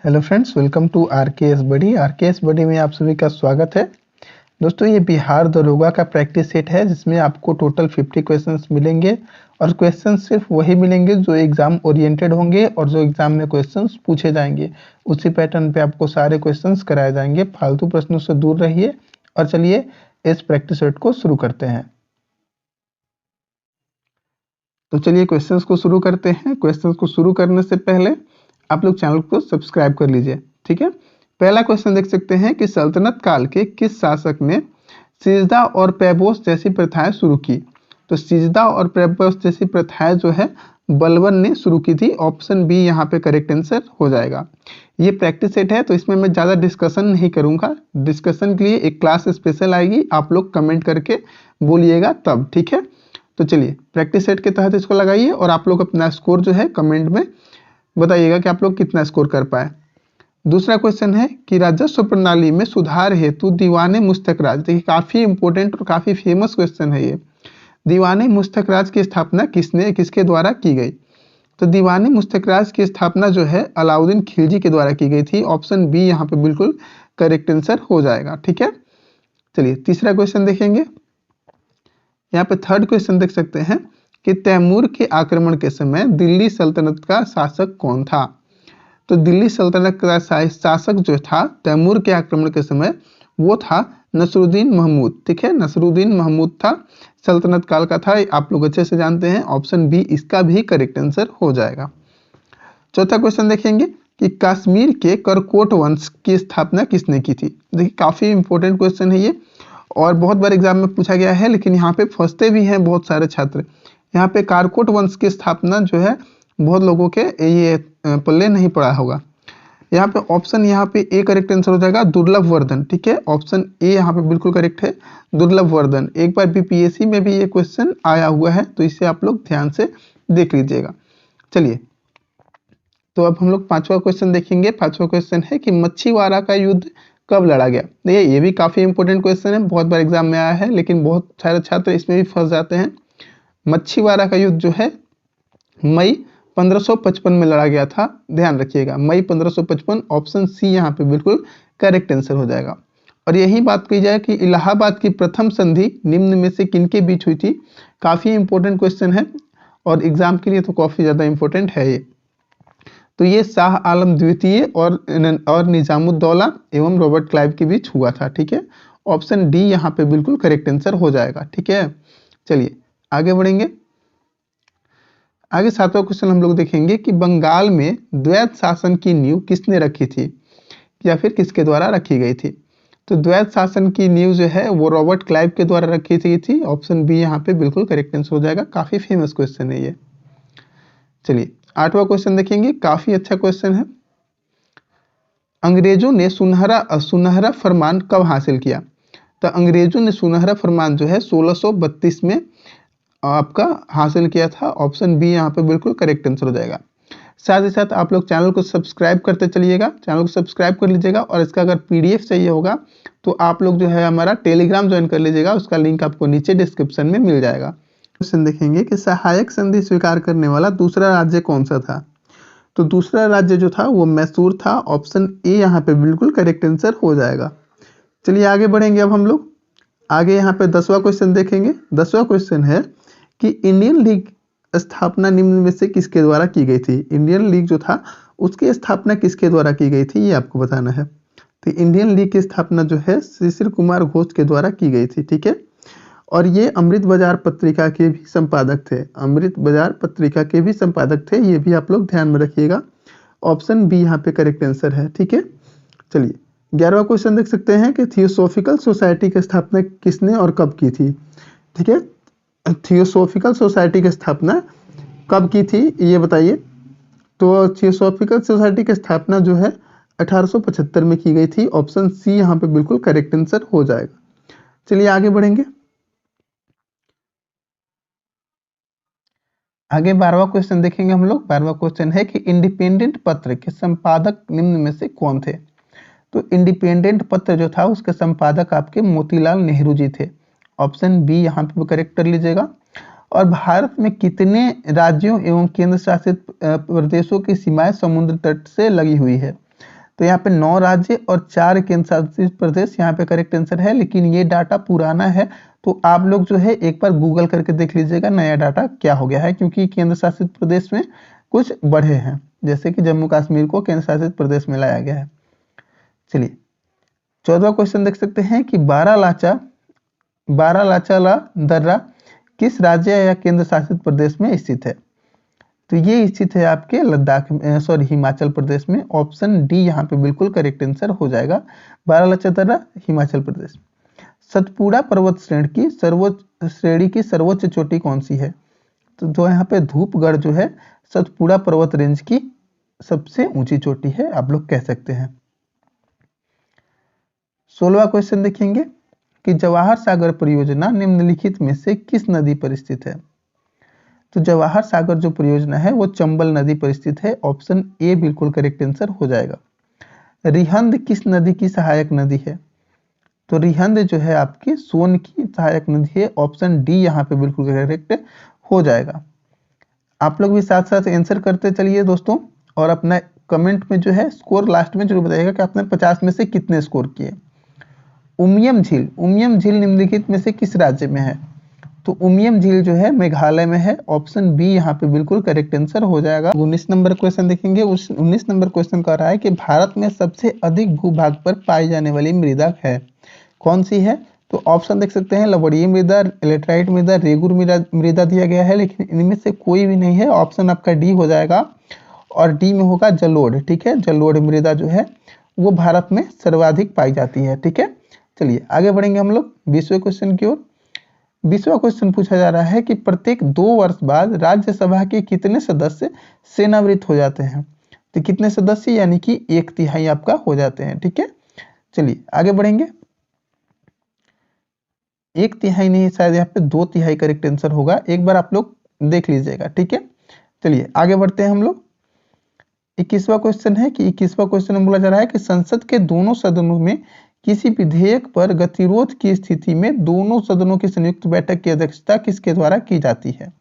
Hello friends, welcome to RKS buddy. RKS buddy में आप सभी का स्वागत है। दोस्तों, ये बिहार दरोगा का प्रैक्टिस सेट है जिसमें आपको टोटल 50 क्वेश्चंस मिलेंगे और क्वेश्चंस सिर्फ वही मिलेंगे जो एग्जाम ओरिएंटेड होंगे और जो एग्जाम में क्वेश्चंस पूछे जाएंगे उसी पैटर्न पे आपको सारे क्वेश्चंस कराए जाएंगे। फालतू प्रश्नों से दूर रहिए और चलिए इस प्रैक्टिस सेट को शुरू करते हैं। तो चलिए क्वेश्चंस को शुरू करते हैं। क्वेश्चंस को शुरू करने से पहले आप लोग चैनल को सब्सक्राइब कर लीजिए, ठीक है। पहला क्वेश्चन देख सकते हैं कि सल्तनत काल के किस शासक ने सिजदा और पैबोस जैसी प्रथाएं शुरू की। तो सिजदा और पैबोस जैसी प्रथाएं जो है बलबन ने शुरू की थी। ऑप्शन बी यहाँ पे करेक्ट आंसर हो जाएगा। ये प्रैक्टिस सेट है तो इसमें मैं ज़्यादा डिस्कशन नहीं करूँगा। डिस्कशन के लिए एक क्लास स्पेशल आएगी, आप लोग कमेंट करके बोलिएगा तब, ठीक है। तो चलिए प्रैक्टिस सेट के तहत इसको लगाइए और आप लोग अपना स्कोर जो है कमेंट में बताइएगा कि आप लोग कितना स्कोर कर पाए। दूसरा क्वेश्चन है कि राजस्व प्रणाली में सुधार हेतु दीवाने मुस्तकराज, देखिए काफी इंपॉर्टेंट और काफी फेमस क्वेश्चन है ये। दीवाने मुस्तकराज की स्थापना किसके द्वारा की गई। तो दीवाने मुस्तकराज की स्थापना जो है अलाउद्दीन खिलजी के द्वारा की गई थी। ऑप्शन बी यहाँ पे बिल्कुल करेक्ट आंसर हो जाएगा, ठीक है। चलिए तीसरा क्वेश्चन देखेंगे। यहाँ पे थर्ड क्वेश्चन देख सकते हैं कि तैमूर के आक्रमण के समय दिल्ली सल्तनत का शासक कौन था। तो दिल्ली सल्तनत का शासक जो था तैमूर के आक्रमण के समय वो था नसरुद्दीन महमूद, ठीक है। नसरुद्दीन महमूद था, सल्तनत काल का था, आप लोग अच्छे से जानते हैं। ऑप्शन बी इसका भी करेक्ट आंसर हो जाएगा। चौथा क्वेश्चन देखेंगे कि कश्मीर के करकोट वंश की स्थापना किसने की थी। देखिए काफी इंपॉर्टेंट क्वेश्चन है ये और बहुत बार एग्जाम में पूछा गया है, लेकिन यहाँ पे फंसते भी हैं बहुत सारे छात्र। यहाँ पे कारकोट वंश की स्थापना जो है बहुत लोगों के ये पल्ले नहीं पड़ा होगा। यहाँ पे ऑप्शन यहाँ पे ए करेक्ट आंसर हो जाएगा, दुर्लभ वर्धन, ठीक है। ऑप्शन ए यहाँ पे बिल्कुल करेक्ट है, दुर्लभ वर्धन। एक बार बीपीएससी में भी ये क्वेश्चन आया हुआ है तो इसे आप लोग ध्यान से देख लीजिएगा। चलिए तो अब हम लोग पांचवा क्वेश्चन देखेंगे। पांचवा क्वेश्चन है कि मच्छीवाड़ा का युद्ध कब लड़ा गया। देखिए ये भी काफी इंपॉर्टेंट क्वेश्चन है, बहुत बार एग्जाम में आया है, लेकिन बहुत सारे छात्र इसमें भी फंस जाते हैं। मच्छीवाड़ा का युद्ध जो है मई 1555 में लड़ा गया था, ध्यान रखिएगा मई 1555। ऑप्शन सी यहाँ पे बिल्कुल करेक्ट आंसर हो जाएगा। और यही बात की जाए कि इलाहाबाद की प्रथम संधि निम्न में से किनके बीच हुई थी। काफी इंपॉर्टेंट क्वेश्चन है और एग्जाम के लिए तो काफी ज्यादा इंपॉर्टेंट है ये। तो ये शाह आलम द्वितीय और निजामुद्दौला एवं रॉबर्ट क्लाइव के बीच हुआ था, ठीक है। ऑप्शन डी यहाँ पे बिल्कुल करेक्ट आंसर हो जाएगा, ठीक है। चलिए आगे बढ़ेंगे। आगे सातवां क्वेश्चन हम लोग देखेंगे कि बंगाल में द्वैत शासन की नींव किसने रखी थी या फिर किसके द्वारा रखी गई थी। तो द्वैत शासन की नींव जो है वो रॉबर्ट क्लाइव के द्वारा रखी गई थी। ऑप्शन बी यहाँ पे बिल्कुल करेक्ट आंसर हो जाएगा। काफी फेमस क्वेश्चन है ये। चलिए आठवां क्वेश्चन देखेंगे, काफी अच्छा क्वेश्चन है। अंग्रेजों ने सुनहरा फरमान कब हासिल किया। तो अंग्रेजों ने सुनहरा फरमान जो है 1632 में आपका हासिल किया था। ऑप्शन बी यहाँ पे बिल्कुल करेक्ट आंसर हो जाएगा। साथ ही साथ आप लोग चैनल को सब्सक्राइब करते चलिएगा, चैनल को सब्सक्राइब कर लीजिएगा और इसका अगर पीडीएफ चाहिए होगा तो आप लोग जो है हमारा टेलीग्राम ज्वाइन कर लीजिएगा, उसका लिंक आपको नीचे डिस्क्रिप्शन में मिल जाएगा। क्वेश्चन देखेंगे कि सहायक संधि स्वीकार करने वाला दूसरा राज्य कौन सा था। तो दूसरा राज्य जो था वो मैसूर था। ऑप्शन ए यहाँ पे बिल्कुल करेक्ट आंसर हो जाएगा। चलिए आगे बढ़ेंगे। अब हम लोग आगे यहाँ पे 10वां क्वेश्चन देखेंगे। 10वां क्वेश्चन है कि इंडियन लीग स्थापना निम्न में से किसके द्वारा की गई थी। इंडियन लीग जो था उसकी स्थापना किसके द्वारा की गई थी ये आपको बताना है। तो इंडियन लीग की स्थापना जो है शिशिर कुमार घोष के द्वारा की गई थी, ठीक है। और ये अमृत बाजार पत्रिका के भी संपादक थे। अमृत बाजार पत्रिका के भी संपादक थे, ये भी आप लोग ध्यान में रखिएगा। ऑप्शन बी यहाँ पे करेक्ट आंसर है, ठीक है। चलिए 11वां क्वेश्चन देख सकते हैं कि थियोसॉफिकल सोसाइटी की स्थापना किसने और कब की थी, ठीक है। थियोसॉफिकल सोसाइटी की स्थापना कब की थी ये बताइए। तो थियोसॉफिकल सोसाइटी की स्थापना जो है 1875 में की गई थी। ऑप्शन सी यहाँ पे बिल्कुल करेक्ट आंसर हो जाएगा। चलिए आगे बढ़ेंगे। आगे 12वां क्वेश्चन देखेंगे हम लोग। 12वां क्वेश्चन है कि इंडिपेंडेंट पत्र के संपादक निम्न में से कौन थे। तो इंडिपेंडेंट पत्र जो था उसके संपादक आपके मोतीलाल नेहरू जी थे। ऑप्शन बी यहाँ पे करेक्ट कर लीजिएगा। और भारत में कितने राज्यों एवं केंद्र शासित प्रदेशों की सीमाएं समुद्र तट से लगी हुई है। तो यहाँ पे 9 राज्य और 4 केंद्र शासित प्रदेश यहाँ पे करेक्ट आंसर है, लेकिन ये डाटा पुराना है तो आप लोग जो है एक बार गूगल करके देख लीजिएगा नया डाटा क्या हो गया है, क्योंकि केंद्र शासित प्रदेश में कुछ बढ़े हैं, जैसे कि जम्मू कश्मीर को केंद्र शासित प्रदेश में लाया गया है। चलिए 14वां क्वेश्चन देख सकते हैं कि बारालाचाला दर्रा किस राज्य या केंद्र शासित प्रदेश में स्थित है? तो ये स्थित है आपके लद्दाख में, सॉरी हिमाचल प्रदेश में। ऑप्शन डी यहाँ पे बिल्कुल करेक्ट आंसर हो जाएगा, बारालाचा दर्रा हिमाचल प्रदेश। सतपुड़ा पर्वत श्रेणी की सर्वोच्च चोटी कौन सी है? तो जो यहाँ पे धूपगढ़ जो है सतपुड़ा पर्वत रेंज की सबसे ऊंची चोटी है, आप लोग कह सकते हैं। 16वां क्वेश्चन देखेंगे कि जवाहर सागर परियोजना निम्नलिखित में से किस नदी पर स्थित है? तो जवाहर सागर जो परियोजना है वो चंबल नदी पर स्थित है। ऑप्शन ए बिल्कुल करेक्ट आंसर हो जाएगा। रिहंद किस नदी की सहायक नदी है? तो रिहंद जो है आपकी सोन की सहायक नदी है। ऑप्शन डी यहाँ पे बिल्कुल करेक्ट हो जाएगा। आप लोग भी साथ साथ आंसर करते चलिए दोस्तों, और अपना कमेंट में जो है स्कोर लास्ट में जरूर बताइएगा कि आपने 50 में से कितने स्कोर किए। उमियम झील निम्नलिखित में से किस राज्य में है? तो उमियम झील जो है मेघालय में है। ऑप्शन बी यहाँ पे बिल्कुल करेक्ट आंसर हो जाएगा। 19 नंबर क्वेश्चन देखेंगे। उस 19 नंबर क्वेश्चन कह रहा है कि भारत में सबसे अधिक भूभाग पर पाई जाने वाली मृदा है, कौन सी है? तो ऑप्शन देख सकते हैं, लवणीय मृदा, लेटराइट मृदा, रेगुर मृदा दिया गया है, लेकिन इनमें से कोई भी नहीं है। ऑप्शन आपका डी हो जाएगा, और डी में होगा जलोढ़। ठीक है, जलोढ़ मृदा जो है वो भारत में सर्वाधिक पाई जाती है। ठीक है, चलिए आगे बढ़ेंगे हम लोग 20वें क्वेश्चन की ओर। 20वां क्वेश्चन पूछा जा रहा है कि प्रत्येक 2 वर्ष बाद राज्यसभा के कितने सदस्य सेवानिवृत्त हो जाते हैं? तो कितने सदस्य, यानी कि 1/3 आपका हो जाते हैं। ठीक है, चलिए आगे बढ़ेंगे। 1/3 नहीं, शायद यहाँ पे 2/3 करेक्ट आंसर होगा। एक बार आप लोग देख लीजिएगा। ठीक है, चलिए आगे बढ़ते हैं हम लोग। 21वां क्वेश्चन है कि 21वां क्वेश्चन में बोला जा रहा है कि संसद के दोनों सदनों में किसी विधेयक पर गतिरोध की स्थिति में दोनों सदनों की संयुक्त बैठक की अध्यक्षता किसके द्वारा की जाती है?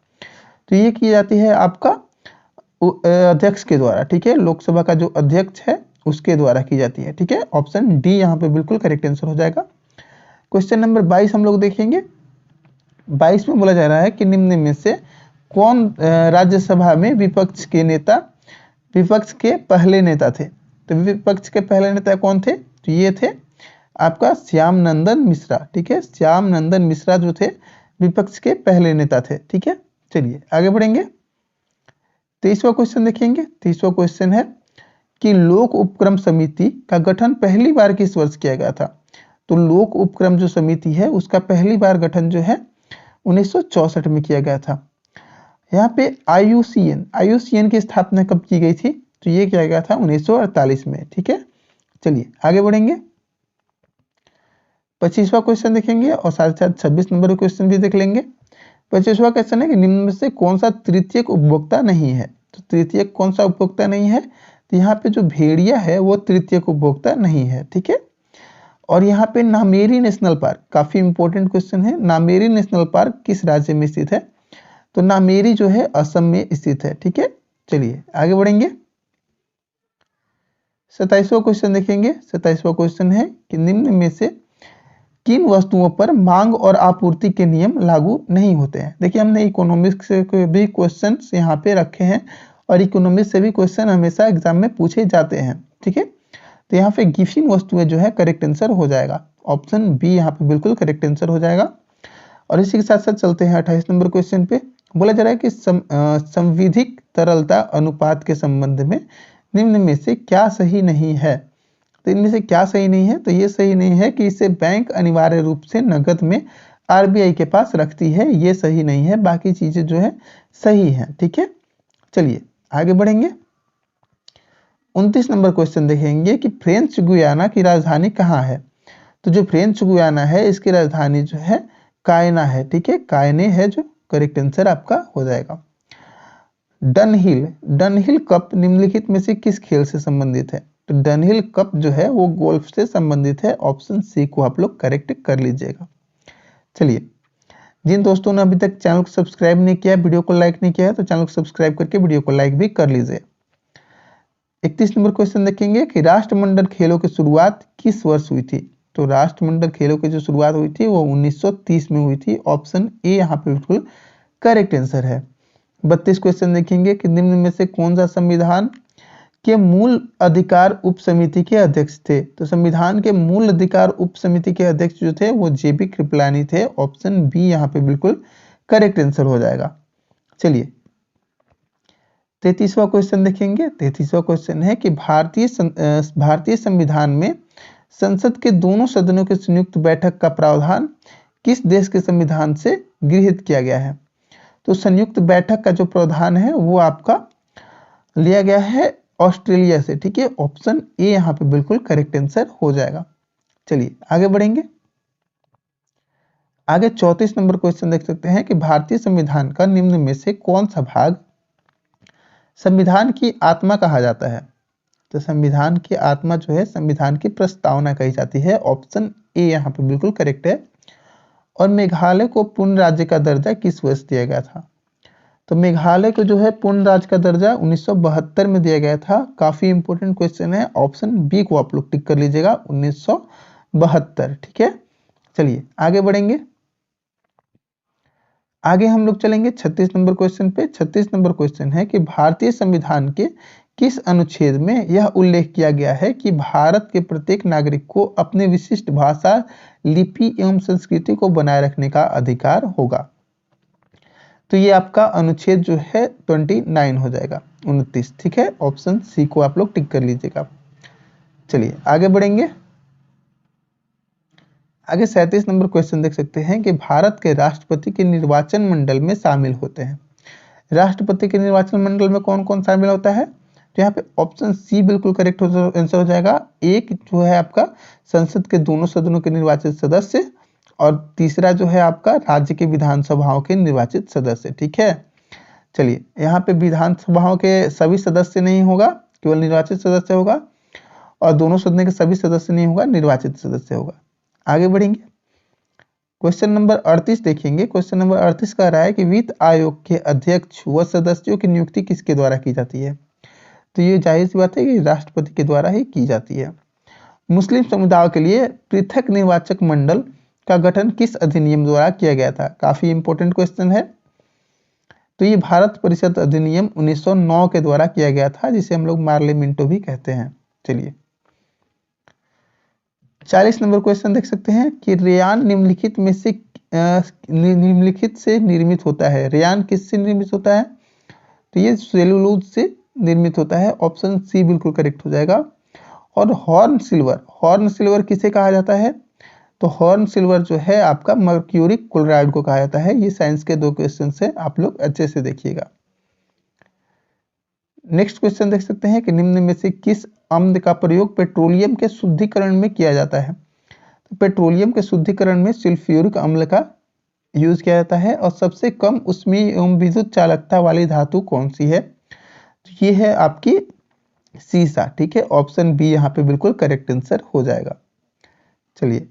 तो ये की जाती है आपका अध्यक्ष के द्वारा। ठीक है, लोकसभा का जो अध्यक्ष है उसके द्वारा की जाती है। ठीक है, ऑप्शन डी यहाँ पे बिल्कुल करेक्ट आंसर हो जाएगा। क्वेश्चन नंबर 22 हम लोग देखेंगे। 22 में बोला जा रहा है कि निम्न में से कौन राज्यसभा में विपक्ष के पहले नेता थे? तो विपक्ष के पहले नेता कौन थे? तो ये थे आपका श्याम नंदन मिश्रा। ठीक है, श्याम नंदन मिश्रा जो थे विपक्ष के पहले नेता थे। ठीक है, चलिए आगे बढ़ेंगे। 23वां क्वेश्चन देखेंगे। 23वां क्वेश्चन है कि लोक उपक्रम समिति का गठन पहली बार किस वर्ष किया गया था? तो लोक उपक्रम जो समिति है उसका पहली बार गठन जो है 1964 में किया गया था। यहाँ पे आईयूसीएन की स्थापना कब की गई थी? तो ये किया गया था 1948 में। ठीक है, चलिए आगे बढ़ेंगे। 25वां क्वेश्चन देखेंगे और साथ साथ 26 नंबर क्वेश्चन भी देख लेंगे। 25वां क्वेश्चन है कि निम्न में से कौन सा तृतीयक उपभोक्ता नहीं है? तो तृतीयक कौन सा उपभोक्ता नहीं है? तो यहाँ पे जो भेड़िया है वो तृतीयक उपभोक्ता नहीं है। ठीक है, और यहाँ पे नामेरी नेशनल पार्क, काफी इंपॉर्टेंट क्वेश्चन है। नामेरी नेशनल पार्क किस राज्य में स्थित है? तो नामेरी जो है असम में स्थित है। ठीक है, चलिए आगे बढ़ेंगे। 27वां क्वेश्चन देखेंगे। 27वां क्वेश्चन है कि निम्न में से किन वस्तुओं पर मांग और आपूर्ति के नियम लागू नहीं होते हैं? देखिए हमने इकोनॉमिक्स के भी क्वेश्चंस यहाँ पे रखे हैं, और इकोनॉमिक्स से भी क्वेश्चन हमेशा एग्जाम में पूछे जाते हैं। ठीक है, तो यहाँ पे गिफिन वस्तुएं जो है करेक्ट आंसर हो जाएगा। ऑप्शन बी यहाँ पे बिल्कुल करेक्ट आंसर हो जाएगा। और इसी के साथ साथ चलते हैं 28 नंबर क्वेश्चन पे। बोला जा रहा है कि संविधिक तरलता अनुपात के संबंध में निम्न में से क्या सही नहीं है? तो इनमें से क्या सही नहीं है? तो ये सही नहीं है कि इसे बैंक अनिवार्य रूप से नगद में आरबीआई के पास रखती है, ये सही नहीं है। बाकी चीजें जो है सही है। ठीक है, चलिए आगे बढ़ेंगे। 29 नंबर क्वेश्चन देखेंगे कि फ्रेंच गुयाना की राजधानी कहाँ है? तो जो फ्रेंच गुयाना है इसकी राजधानी जो है कायना है। ठीक है, कायने है जो करेक्ट आंसर आपका हो जाएगा। डनहिल कप निम्नलिखित में से किस खेल से संबंधित है? तो डनहिल कप जो है वो गोल्फ से संबंधित है। ऑप्शन सी को आप लोग करेक्ट कर लीजिएगा। चलिए, जिन दोस्तों ने अभी तक चैनल को सब्सक्राइब नहीं किया, वीडियो को लाइक नहीं किया है, तो चैनल को सब्सक्राइब करके वीडियो को लाइक भी कर लीजिए। 31 नंबर क्वेश्चन देखेंगे कि राष्ट्रमंडल खेलों की शुरुआत किस वर्ष हुई थी। तो राष्ट्रमंडल खेलों की जो शुरुआत हुई थी वो 1930 में हुई थी। ऑप्शन ए यहाँ पे बिल्कुल करेक्ट आंसर है। 32 क्वेश्चन देखेंगे कि निम्न में से कौन सा संविधान के मूल अधिकार उप समिति के अध्यक्ष थे। तो संविधान के मूल अधिकार उप समिति के अध्यक्ष जो थे वो जेबी कृपलानी थे। ऑप्शन बी यहाँ पे बिल्कुल करेक्ट आंसर हो जाएगा। चलिए 33वां क्वेश्चन देखेंगे। 33वां क्वेश्चन है कि भारतीय संविधान में संसद के दोनों सदनों की संयुक्त बैठक का प्रावधान किस देश के संविधान से गृहीत किया गया है। तो संयुक्त बैठक का जो प्रावधान है वो आपका लिया गया है ऑस्ट्रेलिया से। ठीक है, ऑप्शन ए यहाँ पे बिल्कुल करेक्ट आंसर हो जाएगा। चलिए आगे बढ़ेंगे। आगे 34 नंबर क्वेश्चन देख सकते हैं कि भारतीय संविधान का निम्न में से कौन सा भाग संविधान की आत्मा कहा जाता है। तो संविधान की आत्मा जो है संविधान की प्रस्तावना कही जाती है। ऑप्शन ए यहाँ पे बिल्कुल करेक्ट है। और मेघालय को पूर्ण राज्य का दर्जा किस वर्ष दिया गया था। तो मेघालय को जो है पूर्ण राज्य का दर्जा 1972 में दिया गया था। काफी इंपॉर्टेंट क्वेश्चन है। ऑप्शन बी को आप लोग टिक कर लीजिएगा 1972। ठीक है, चलिए आगे बढ़ेंगे। आगे हम लोग चलेंगे 36 नंबर क्वेश्चन पे। 36 नंबर क्वेश्चन है कि भारतीय संविधान के किस अनुच्छेद में यह उल्लेख किया गया है कि भारत के प्रत्येक नागरिक को अपनी विशिष्ट भाषा, लिपि एवं संस्कृति को बनाए रखने का अधिकार होगा। तो ये आपका अनुच्छेद जो है 29 हो जाएगा, 29। ठीक है, ऑप्शन सी को आप लोग टिक कर लीजिएगा। चलिए आगे बढ़ेंगे। आगे 37 नंबर क्वेश्चन देख सकते हैं कि भारत के राष्ट्रपति के निर्वाचन मंडल में शामिल होते हैं। राष्ट्रपति के निर्वाचन मंडल में कौन कौन शामिल होता है। तो यहाँ पे ऑप्शन सी बिल्कुल करेक्ट आंसर हो जाएगा। एक जो है आपका संसद के दोनों सदनों के निर्वाचित सदस्य, और तीसरा जो है आपका राज्य के विधानसभाओं के निर्वाचित सदस्य। ठीक है, चलिए यहाँ पे विधानसभाओं के सभी सदस्य नहीं होगा, केवल निर्वाचित सदस्य होगा, और दोनों सदन के सभी सदस्य नहीं होगा, निर्वाचित सदस्य होगा। आगे बढ़ेंगे। क्वेश्चन नंबर 38 देखेंगे। क्वेश्चन नंबर 38 कह रहा है कि वित्त आयोग के अध्यक्ष व सदस्यों की नियुक्ति किसके द्वारा की जाती है। तो ये जाहिर सी बात है कि राष्ट्रपति के द्वारा ही की जाती है। मुस्लिम समुदाय के लिए पृथक निर्वाचक मंडल का गठन किस अधिनियम द्वारा किया गया था। काफी इंपॉर्टेंट क्वेश्चन है। तो ये भारत परिषद अधिनियम 1909 के द्वारा किया गया था, जिसे हम लोग मार्लियामेंटो भी कहते हैं। चलिए 40 नंबर क्वेश्चन देख सकते हैं कि रेयान निम्नलिखित में से निम्नलिखित से निर्मित होता है। रेयान किससे निर्मित होता है। तो ये सेलुलोज से निर्मित होता है। ऑप्शन सी बिल्कुल करेक्ट हो जाएगा। और हॉर्न सिल्वर किसे कहा जाता है। तो हॉर्न सिल्वर जो है आपका मर्क्यूरी क्लोराइड को कहा जाता है। ये साइंस के 2 क्वेश्चन है, आप लोग अच्छे से देखिएगा। नेक्स्ट क्वेश्चन देख सकते हैं कि निम्न में से किस अम्ल का प्रयोग पेट्रोलियम के शुद्धिकरण में किया जाता है। तो पेट्रोलियम के शुद्धिकरण में सल्फ्यूरिक अम्ल का यूज किया जाता है। और सबसे कम ऊष्मीय एवं विद्युत चालकता वाली धातु कौन सी है। तो ये है आपकी सीसा। ठीक है, ऑप्शन बी यहाँ पे बिल्कुल करेक्ट आंसर हो जाएगा। चलिए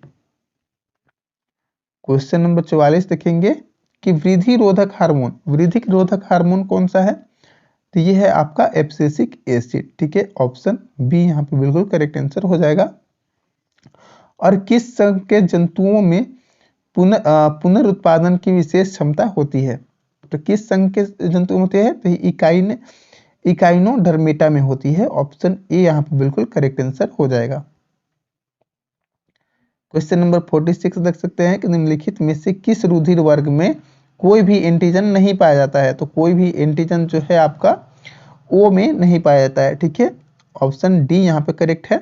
क्वेश्चन नंबर 44 देखेंगे कि वृद्धि रोधक हार्मोन कौन सा है। तो ये है आपका एब्सिसिक एसिड। ठीक है, ऑप्शन बी यहाँ पे बिल्कुल करेक्ट आंसर हो जाएगा। और किस संघ के जंतुओं में पुनरुत्पादन की विशेष क्षमता होती है। तो किस संघ के जंतु होते हैं। तो इकाइनोडर्मेटा में होती है। ऑप्शन ए यहाँ पे बिल्कुल करेक्ट आंसर हो जाएगा। क्वेश्चन नंबर 46 देख सकते हैं कि निम्नलिखित में से किस रुधिर वर्ग में कोई भी एंटीजन नहीं पाया जाता है। तो कोई भी एंटीजन जो है आपका ओ में नहीं पाया जाता है। ठीक है, ऑप्शन डी यहाँ पे करेक्ट है।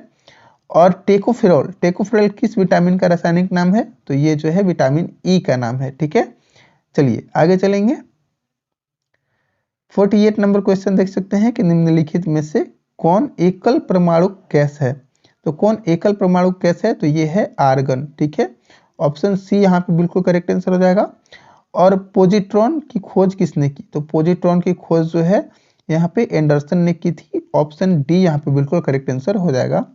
और टेकोफेरॉल किस विटामिन का रासायनिक नाम है। तो ये जो है विटामिन ई का नाम है। ठीक है, चलिए आगे चलेंगे। 48 नंबर क्वेश्चन देख सकते हैं कि निम्नलिखित में से कौन एकल परमाणु गैस है। तो कौन एकल परमाणु गैस है। तो ये है आर्गन। ठीक है, ऑप्शन सी यहाँ पे बिल्कुल करेक्ट आंसर हो जाएगा। और पॉजिट्रॉन की खोज किसने की। तो पॉजिट्रॉन की खोज जो है यहाँ पे एंडरसन ने की थी। ऑप्शन डी यहाँ पे बिल्कुल करेक्ट आंसर हो जाएगा।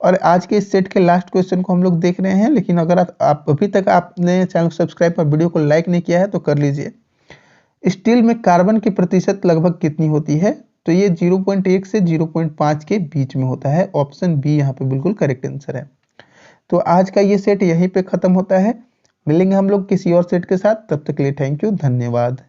और आज के इस सेट के लास्ट क्वेश्चन को हम लोग देख रहे हैं, लेकिन अगर आप अभी तक आपने चैनल को सब्सक्राइब और वीडियो को लाइक नहीं किया है तो कर लीजिए। स्टील में कार्बन की प्रतिशत लगभग कितनी होती है। तो ये 0.1 से 0.5 के बीच में होता है। ऑप्शन बी यहाँ पे बिल्कुल करेक्ट आंसर है। तो आज का ये सेट यहीं पे खत्म होता है। मिलेंगे हम लोग किसी और सेट के साथ, तब तक के लिए थैंक यू, धन्यवाद।